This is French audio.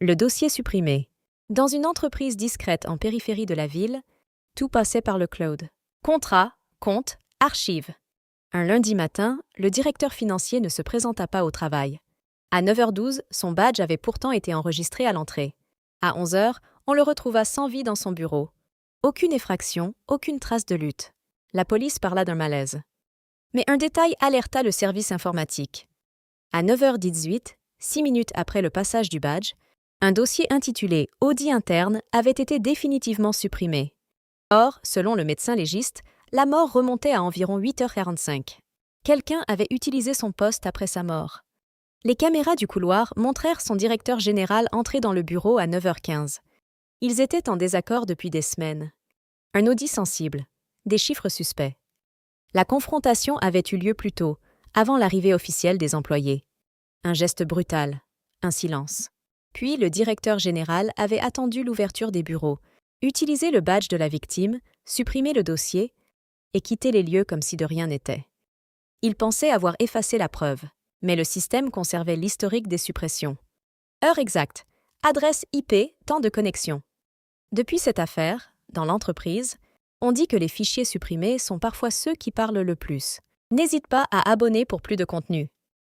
Le dossier supprimé. Dans une entreprise discrète en périphérie de la ville, tout passait par le cloud. Contrat, compte, archives. Un lundi matin, le directeur financier ne se présenta pas au travail. À 9h12, son badge avait pourtant été enregistré à l'entrée. À 11h, on le retrouva sans vie dans son bureau. Aucune effraction, aucune trace de lutte. La police parla d'un malaise. Mais un détail alerta le service informatique. À 9h18, 6 minutes après le passage du badge, un dossier intitulé « Audit interne » avait été définitivement supprimé. Or, selon le médecin légiste, la mort remontait à environ 8h45. Quelqu'un avait utilisé son poste après sa mort. Les caméras du couloir montrèrent son directeur général entrer dans le bureau à 9h15. Ils étaient en désaccord depuis des semaines. Un audit sensible, des chiffres suspects. La confrontation avait eu lieu plus tôt, avant l'arrivée officielle des employés. Un geste brutal, un silence. Puis le directeur général avait attendu l'ouverture des bureaux, utilisé le badge de la victime, supprimé le dossier et quitté les lieux comme si de rien n'était. Il pensait avoir effacé la preuve, mais le système conservait l'historique des suppressions. Heure exacte, adresse IP, temps de connexion. Depuis cette affaire, dans l'entreprise, on dit que les fichiers supprimés sont parfois ceux qui parlent le plus. N'hésite pas à abonner pour plus de contenu.